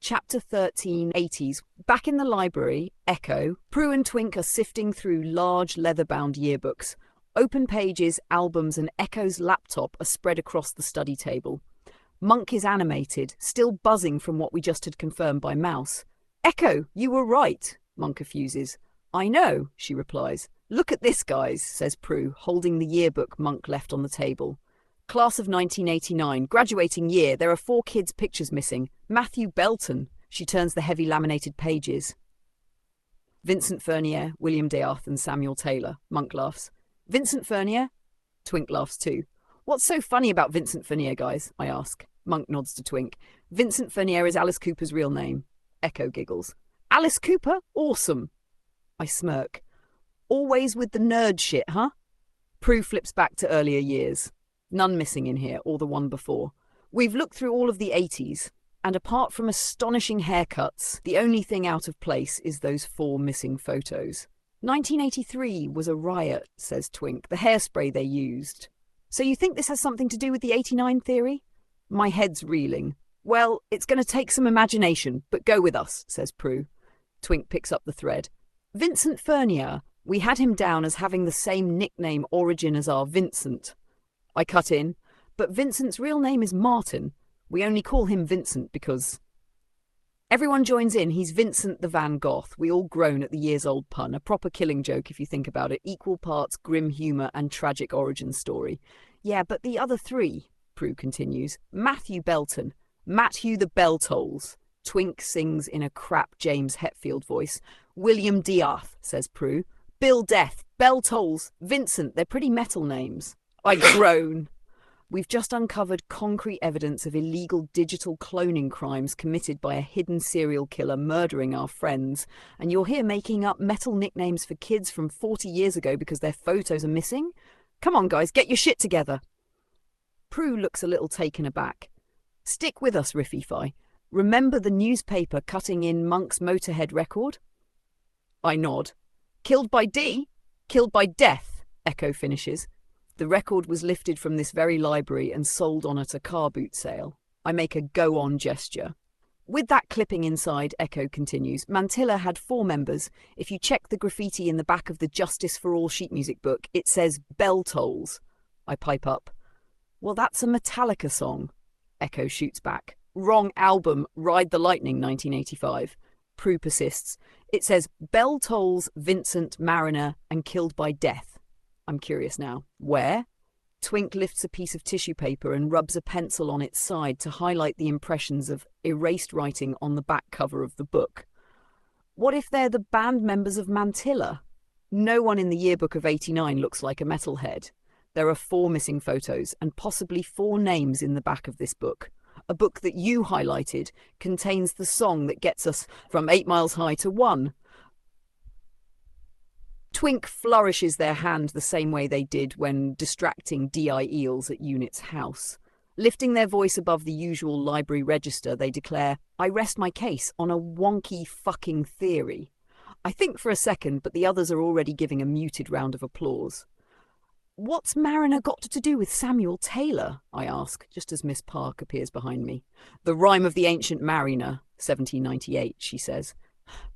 Chapter 13, 80s. Back in the library, Echo, Prue and Twink are sifting through large leather-bound yearbooks. Open pages, albums, and Echo's laptop are spread across the study table. Monk is animated, still buzzing from what we just had confirmed by Mouse. "Echo, you were right," Monk effuses. "I know," she replies. "Look at this, guys," says Prue, holding the yearbook Monk left on the table. "Class of 1989, graduating year, there are 4 kids' pictures missing. Matthew Belton." She turns the heavy laminated pages. "Vincent Furnier, William Dearth, and Samuel Taylor," Monk laughs. "Vincent Furnier?" Twink laughs too. "What's so funny about Vincent Furnier, guys?" I ask. Monk nods to Twink. "Vincent Furnier is Alice Cooper's real name." Echo giggles. "Alice Cooper? Awesome." I smirk. "Always with the nerd shit, huh?" Prue flips back to earlier years. None missing in here, or the one before. We've looked through all of the 80s, and apart from astonishing haircuts, the only thing out of place is those 4 missing photos. 1983 was a riot, says Twink, the hairspray they used. "So you think this has something to do with the 89 theory?" My head's reeling. "Well, it's going to take some imagination, but go with us," says Prue. Twink picks up the thread. "Vincent Furnier, we had him down as having the same nickname origin as our Vincent." I cut in, "But Vincent's real name is Martin. We only call him Vincent because..." Everyone joins in. He's Vincent the Van Gogh. We all groan at the years-old pun, a proper killing joke if you think about it, equal parts grim humour and tragic origin story. "Yeah, but the other 3, Prue continues. "Matthew Belton. Matthew the Bell Tolls." Twink sings in a crap James Hetfield voice. "William Dearth," says Prue. "Bill Death, Bell Tolls, Vincent, they're pretty metal names." I groan. We've just uncovered concrete evidence of illegal digital cloning crimes committed by a hidden serial killer murdering our friends, and you're here making up metal nicknames for kids from 40 years ago because their photos are missing? Come on, guys, get your shit together. Prue looks a little taken aback. "Stick with us, Riffy-Fi. Remember the newspaper cutting in Monk's Motorhead record?" I nod. "Killed by D? Killed by death," Echo finishes. "The record was lifted from this very library and sold on at a car boot sale." I make a go-on gesture. "With that clipping inside," Echo continues, "Mantilla had 4 members. If you check the graffiti in the back of the Justice for All sheet music book, it says Bell Tolls." I pipe up. "Well, that's a Metallica song." Echo shoots back. "Wrong album, Ride the Lightning, 1985. Prue persists. "It says Bell Tolls, Vincent, Mariner, and Killed by Death." I'm curious now. Where? Twink lifts a piece of tissue paper and rubs a pencil on its side to highlight the impressions of erased writing on the back cover of the book. What if they're the band members of Mantilla? No one in the yearbook of 89 looks like a metalhead. There are 4 missing photos and possibly 4 names in the back of this book. A book that you highlighted contains the song that gets us from 8 Miles High to 1. Twink flourishes their hand the same way they did when distracting D.I. Eels at Unit's house. Lifting their voice above the usual library register, they declare, "I rest my case on a wonky fucking theory." I think for a second, but the others are already giving a muted round of applause. "What's Mariner got to do with Samuel Taylor?" I ask, just as Miss Park appears behind me. "The Rime of the Ancient Mariner, 1798, she says,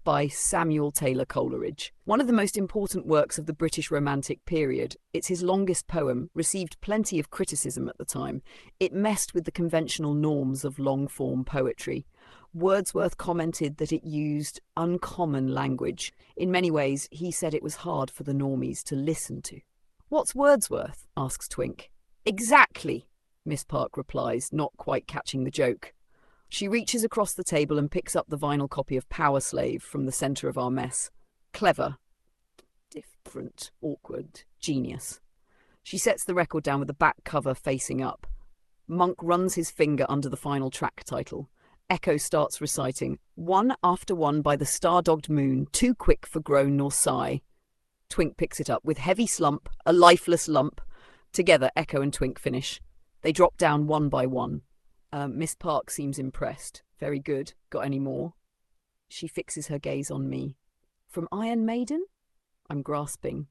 by Samuel Taylor Coleridge. One of the most important works of the British Romantic period. It's his longest poem, received plenty of criticism at the time. It messed with the conventional norms of long-form poetry. Wordsworth commented that it used uncommon language. In many ways, he said it was hard for the normies to listen to." "What's Wordsworth?" asks Twink. "Exactly," Miss Park replies, not quite catching the joke. She reaches across the table and picks up the vinyl copy of Power Slave from the centre of our mess. Clever. Different. Awkward. Genius. She sets the record down with the back cover facing up. Monk runs his finger under the final track title. Echo starts reciting, "One after one by the star-dogged moon, too quick for groan nor sigh." Twink picks it up with heavy slump, a lifeless lump. Together, Echo and Twink finish. They drop down one by one. Miss Park seems impressed. "Very good. Got any more?" She fixes her gaze on me. "From Iron Maiden?" I'm grasping.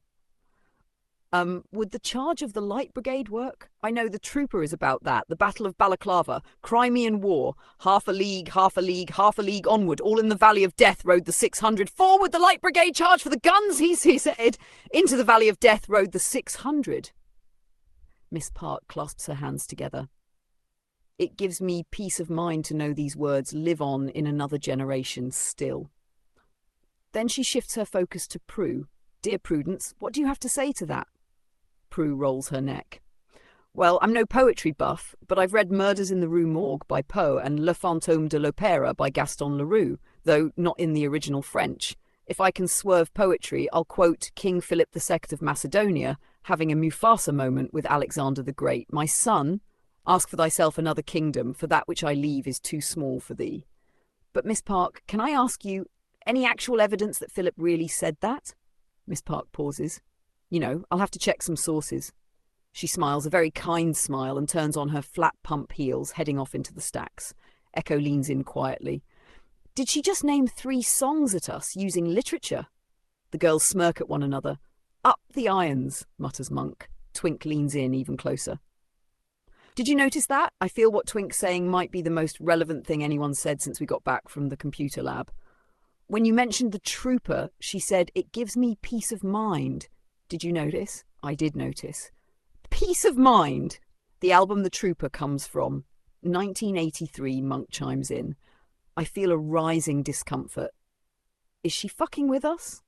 Would the charge of the Light Brigade work? I know the Trooper is about that. The Battle of Balaclava, Crimean War, half a league, half a league, half a league onward, all in the Valley of Death rode the 600. Forward the Light Brigade charge for the guns, he said. Into the Valley of Death rode the 600. Miss Park clasps her hands together. It gives me peace of mind to know these words live on in another generation still. Then she shifts her focus to Prue. Dear Prudence, what do you have to say to that? Prue rolls her neck. Well, I'm no poetry buff, but I've read Murders in the Rue Morgue by Poe and Le Fantôme de l'Opéra by Gaston Leroux, though not in the original French. If I can swerve poetry, I'll quote King Philip II of Macedonia, having a Mufasa moment with Alexander the Great. My son, ask for thyself another kingdom, for that which I leave is too small for thee. But Miss Park, can I ask you, any actual evidence that Philip really said that? Miss Park pauses. You know, I'll have to check some sources. She smiles, a very kind smile, and turns on her flat pump heels, heading off into the stacks. Echo leans in quietly. Did she just name 3 songs at us using literature? The girls smirk at one another. Up the irons, mutters Monk. Twink leans in even closer. Did you notice that? I feel what Twink's saying might be the most relevant thing anyone said since we got back from the computer lab. When you mentioned the Trooper, she said, it gives me peace of mind. Did you notice? I did notice. Peace of mind! The album The Trooper comes from. 1983, Monk chimes in. I feel a rising discomfort. Is she fucking with us?